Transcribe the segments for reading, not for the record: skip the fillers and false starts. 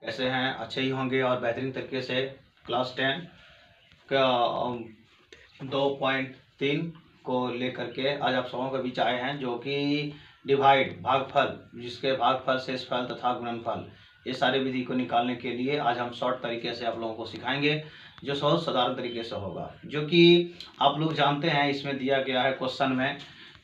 कैसे हैं? अच्छे ही होंगे और बेहतरीन तरीके से क्लास 10 का 2.3 को लेकर के आज आप सबों के बीच आए हैं, जो कि डिवाइड भागफल, जिसके भागफल, शेषफल तथा गुणनफल, ये सारे विधि को निकालने के लिए आज हम शॉर्ट तरीके से आप लोगों को सिखाएंगे, जो बहुत साधारण तरीके से होगा। जो कि आप लोग जानते हैं, इसमें दिया गया है क्वेश्चन में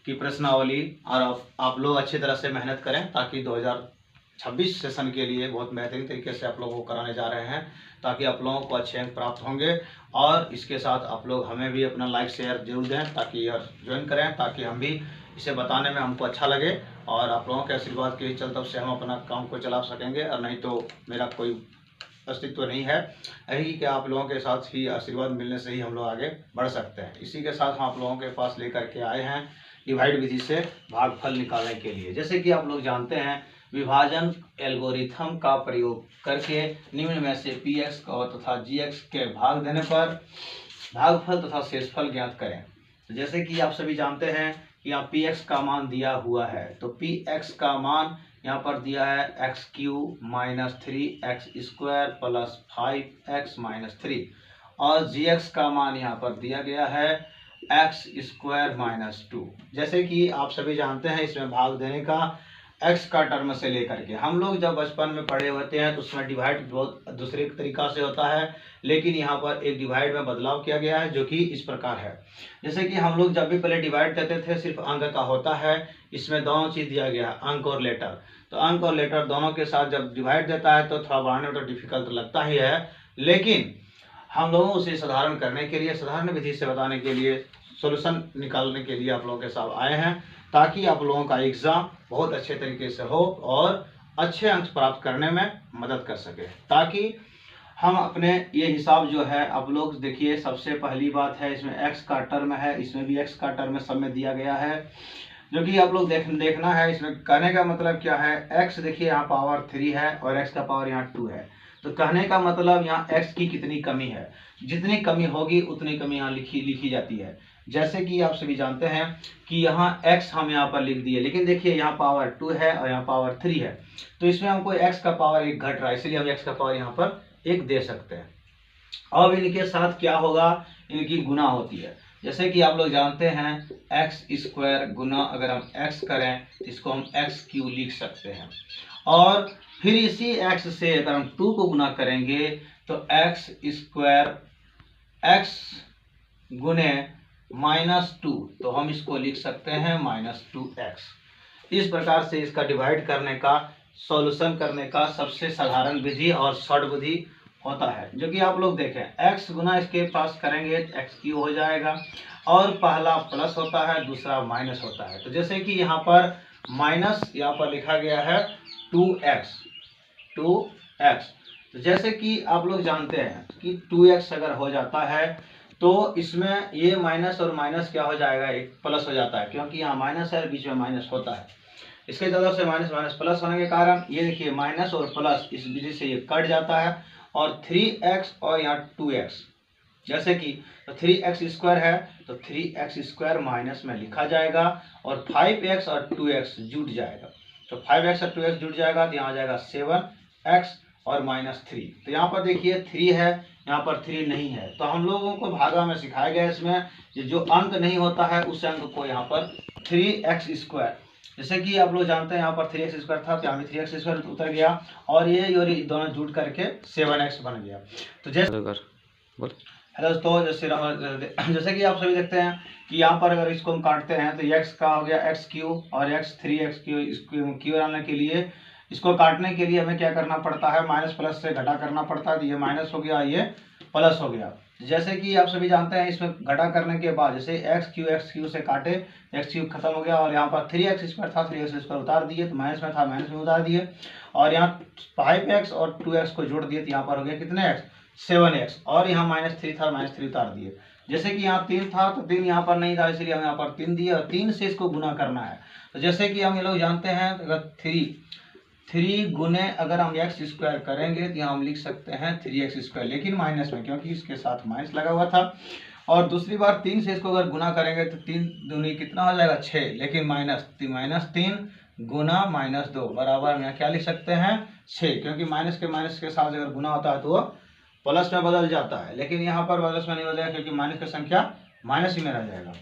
कि प्रश्नावली, और आप लोग अच्छी तरह से मेहनत करें ताकि 2026 सेशन के लिए बहुत बेहतरीन तरीके से आप लोगों को कराने जा रहे हैं, ताकि आप लोगों को अच्छे अंक प्राप्त होंगे। और इसके साथ आप लोग हमें भी अपना लाइक शेयर जरूर दें, ताकि ज्वाइन करें, ताकि हम भी इसे बताने में हमको अच्छा लगे और आप लोगों के आशीर्वाद के चलते से हम अपना काम को चला सकेंगे, और नहीं तो मेरा कोई अस्तित्व नहीं है। यही कि आप लोगों के साथ ही आशीर्वाद मिलने से ही हम लोग आगे बढ़ सकते हैं। इसी के साथ हम आप लोगों के पास लेकर के आए हैं डिवाइड विधि से भागफल निकालने के लिए। जैसे कि आप लोग जानते हैं, विभाजन एल्गोरिथम का प्रयोग करके निम्न में से px को तथा gx के भाग देने पर भागफल तथा शेषफल ज्ञात करें। तो जैसे कि आप सभी जानते हैं कि यहाँ px का मान दिया हुआ है, तो px का मान यहाँ पर दिया है x³ minus 3x² plus 5x minus 3, और gx का मान यहाँ पर दिया गया है x² माइनस 2। जैसे कि आप सभी जानते हैं, इसमें भाग देने का x का टर्म से लेकर के हम लोग जब बचपन में पढ़े होते हैं तो उसमें डिवाइड बहुत दूसरे तरीका से होता है, लेकिन यहाँ पर एक डिवाइड में बदलाव किया गया है, जो कि इस प्रकार है। जैसे कि हम लोग जब भी पहले डिवाइड करते थे, सिर्फ अंक का होता है, इसमें दोनों चीज़ दिया गया है, अंक और लेटर। तो अंक और लेटर दोनों के साथ जब डिवाइड देता है तो थोड़ा बढ़ाने में तो डिफिकल्ट लगता ही है, लेकिन हम लोगों उसे साधारण करने के लिए, साधारण विधि से बताने के लिए, सोल्यूशन निकालने के लिए आप लोगों के साथ आए हैं, ताकि आप लोगों का एग्ज़ाम बहुत अच्छे तरीके से हो और अच्छे अंक प्राप्त करने में मदद कर सके। ताकि हम अपने ये हिसाब जो है, आप लोग देखिए, सबसे पहली बात है, इसमें x का टर्म है, इसमें भी x का टर्म सब में दिया गया है, जो कि आप लोग देखना है। इसमें कहने का मतलब क्या है, x देखिए यहाँ पावर 3 है और x का पावर यहाँ 2 है। तो कहने का मतलब यहाँ x की कितनी कमी है, जितनी कमी होगी उतनी कमी यहाँ लिखी जाती है। जैसे कि आप सभी जानते हैं कि यहाँ x हम यहाँ पर लिख दिए, लेकिन देखिए यहाँ पावर 2 है और यहाँ पावर 3 है, तो इसमें हमको x का पावर 1 घट रहा है, इसलिए हम x का पावर यहाँ पर 1 दे सकते हैं। अब इनके साथ क्या होगा, इनकी गुना होती है। जैसे कि आप लोग जानते हैं, x² गुना अगर हम x करें तो इसको हम x³ लिख सकते हैं, और फिर इसी x से अगर हम 2 को गुना करेंगे तो x² x गुने -2, तो हम इसको लिख सकते हैं -2x। इस प्रकार से इसका डिवाइड करने का, सॉल्यूशन करने का सबसे साधारण विधि और शॉर्ट विधि होता है, जो कि आप लोग देखें, x गुना इसके पास करेंगे तो x³ हो जाएगा, और पहला प्लस होता है, दूसरा माइनस होता है। तो जैसे कि यहाँ पर माइनस यहाँ पर लिखा गया है 2x। तो जैसे कि आप लोग जानते हैं कि 2x अगर हो जाता है तो इसमें ये माइनस और माइनस क्या हो जाएगा, एक प्लस हो जाता है, क्योंकि यहाँ माइनस है और बीच में माइनस होता है। इसके तरफ से माइनस माइनस प्लस होने के कारण ये देखिए माइनस और प्लस इस विधि से ये कट जाता है, और 3x और यहाँ 2x, जैसे कि तो 3x² है तो 3x² माइनस में लिखा जाएगा, और 5x और 2x जुट जाएगा, तो 5x और 2x जुट जाएगा तो यहाँ आ जाएगा 7x और -3। तो यहाँ पर देखिए 3 है, यहाँ पर 3 नहीं है, तो हम लोगों को भागा में सिखाया गया इसमें जो अंक नहीं होता है उस अंक को यहाँ पर 3x², जैसे कि आप लोग जानते हैं यहाँ पर 3x² था तो यहाँ भी 3x² उतर गया, और ये दोनों जुट करके 7x बन गया। तो हेलो दोस्तों, जैसे कि आप सभी देखते हैं कि यहाँ पर अगर इसको हम काटते हैं तो x का हो गया x³ और x3x³ बनाने के लिए, इसको काटने के लिए हमें क्या करना पड़ता है, माइनस प्लस से घटा करना पड़ता है। तो ये माइनस हो गया, ये प्लस हो गया। जैसे कि आप सभी जानते हैं, इसमें घटा करने के बाद जैसे x³ से काटे, x³ खत्म हो गया, और यहाँ पर 3x² था, 3x² उतार दिए, तो माइनस में था, माइनस में उतार दिए, और यहाँ 5x और 2x को जोड़ दिए, तो यहाँ पर हो गया कितने x, 7x, और यहाँ -3 था, -3 उतार दिए। जैसे कि यहाँ 3 था तो 3 यहाँ पर नहीं था, इसलिए हम यहाँ पर 3 दिए, और 3 से इसको गुना करना है। तो जैसे कि हम ये लोग जानते हैं, अगर 3 गुने अगर हम x² करेंगे तो यहाँ हम लिख सकते हैं 3x², लेकिन माइनस में, क्योंकि इसके साथ माइनस लगा हुआ था। और दूसरी बार 3 से इसको अगर गुना करेंगे तो 3 दूनी कितना हो जाएगा, 6, लेकिन -3 गुना -2 बराबर में क्या लिख सकते हैं, 6, क्योंकि माइनस के साथ अगर गुना होता है तो वो प्लस में बदल जाता है, लेकिन यहाँ पर प्लस में नहीं बदलेगा क्योंकि माइनस की संख्या माइनस ही में रह जाएगा।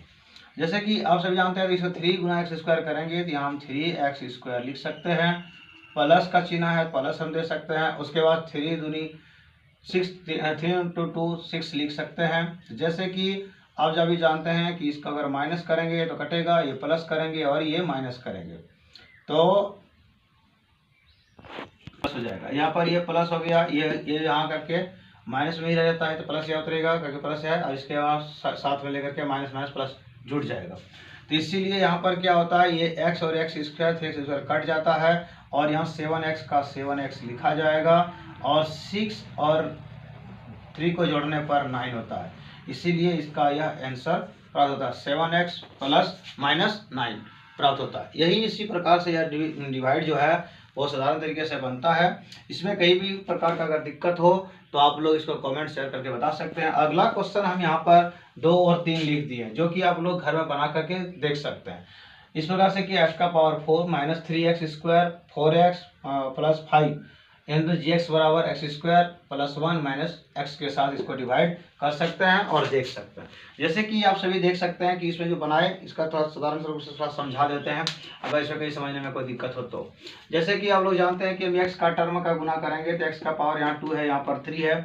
जैसे कि आप सभी जानते हैं इसको 3 गुना एक्स स्क्वायर करेंगे तो यहाँ हम 3x स्क्वायर लिख सकते हैं, प्लस का चिन्ह है प्लस हम दे सकते हैं। उसके बाद 3 दूनी 6, 3 इंटू 2 6 लिख सकते हैं। जैसे कि आप जब भी जानते हैं कि इसका अगर माइनस करेंगे तो कटेगा, ये प्लस करेंगे और ये माइनस करेंगे तो प्लस हो जाएगा। यहाँ पर ये प्लस हो गया, ये यहाँ करके माइनस में ही रह जाता है तो प्लस यहाँ उतरेगा क्योंकि प्लस है, और इसके बाद साथ में लेकर के माइनस माइनस प्लस जुड़ जाएगा। तो इसीलिए यहाँ पर क्या होता है, ये x और x square 3x square cut जाता है और यहाँ 7x का 7x लिखा जाएगा और 6 और 3 को जोड़ने पर 9 होता है। इसीलिए इसका यह आंसर प्राप्त होता है, 7x प्लस माइनस 9 प्राप्त होता है। यही इसी प्रकार से यह डिवाइड जो है वो साधारण तरीके से बनता है। इसमें कहीं भी प्रकार का अगर दिक्कत हो तो आप लोग इसको कमेंट शेयर करके बता सकते हैं। अगला क्वेश्चन हम यहाँ पर 2 और 3 लिख दिए जो कि आप लोग घर में बना करके देख सकते हैं। इस प्रकार से कि x का power 4 minus 3x square 4x plus 5 into gx बराबर x square plus 1 minus x के साथ इसको डिवाइड कर सकते हैं और देख सकते हैं। जैसे कि आप सभी देख सकते हैं कि इसमें जो बनाए इसका थोड़ा साधारण रूप से थोड़ा समझा देते हैं अगर इसमें कहीं समझने में कोई दिक्कत हो तो। जैसे कि आप लोग जानते हैं कि हम x का टर्म का गुना करेंगे तो x का पावर यहाँ 2 है, यहाँ पर 3 है,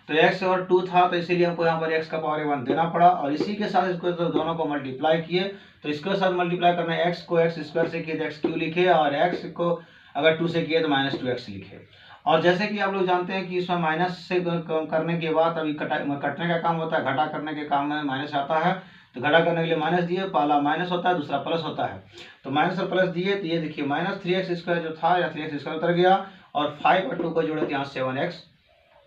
तो x और 2 था तो इसीलिए हमको यहाँ पर x का पावर 1 देना पड़ा और इसी के साथ इसको तो दोनों को मल्टीप्लाई किए तो इसके साथ मल्टीप्लाई करना है। x को x स्क्वायर से किए तो x क्यू लिखे और x को अगर 2 से किए तो माइनस 2x लिखे। और जैसे कि आप लोग जानते हैं कि इसमें माइनस से करने के बाद अभी कटने का काम होता है, घटा करने के काम में माइनस आता है तो घटा करने के लिए माइनस दिए, पहला माइनस होता है दूसरा प्लस होता है, तो माइनस और प्लस दिए तो ये देखिए माइनस 3x स्क्वायर जो था या 3x स्क्वायर उतर गया और 5 और 2 को जोड़े तो यहाँ 7x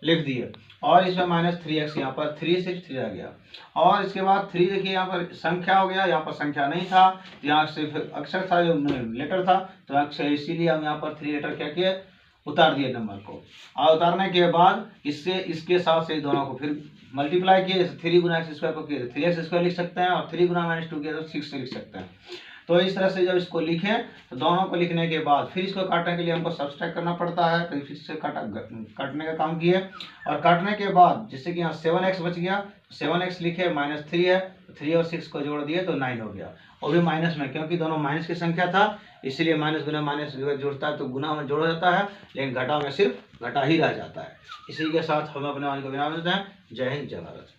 लिख दिए और इसमें माइनस 3x यहाँ पर 3 से 3 आ गया और इसके बाद 3 देखिए यहाँ पर संख्या हो गया, यहाँ पर संख्या नहीं था यहाँ सिर्फ अक्षर था जो लेटर था तो अक्षर, इसीलिए हम यहाँ पर 3 लेटर क्या किए उतार दिए नंबर को और उतारने के बाद इससे इसके साथ से दोनों को फिर मल्टीप्लाई किए, 3 गुना एक्स स्क्वायर को किए तो 3x स्क्वायर लिख सकते हैं और 3 गुना माइनस 2 किए तो 6 लिख सकते हैं। तो इस तरह से जब इसको लिखें तो दोनों को लिखने के बाद फिर इसको काटने के लिए हमको सब्सट्रैक्ट करना पड़ता है तो फिर से काटने का काम किए और काटने के बाद जैसे कि यहाँ 7x बच गया, 7x लिखे, माइनस 3 है, 3 और 6 को जोड़ दिए तो 9 हो गया और भी माइनस में क्योंकि दोनों माइनस की संख्या था इसीलिए माइनस गुना माइनस जोड़ता है तो गुना में जोड़ जाता है लेकिन घटा में सिर्फ घटा ही रह जाता है। इसी के साथ हम अपने वाणी को विराम देते हैं। जय हिंद जय भारत।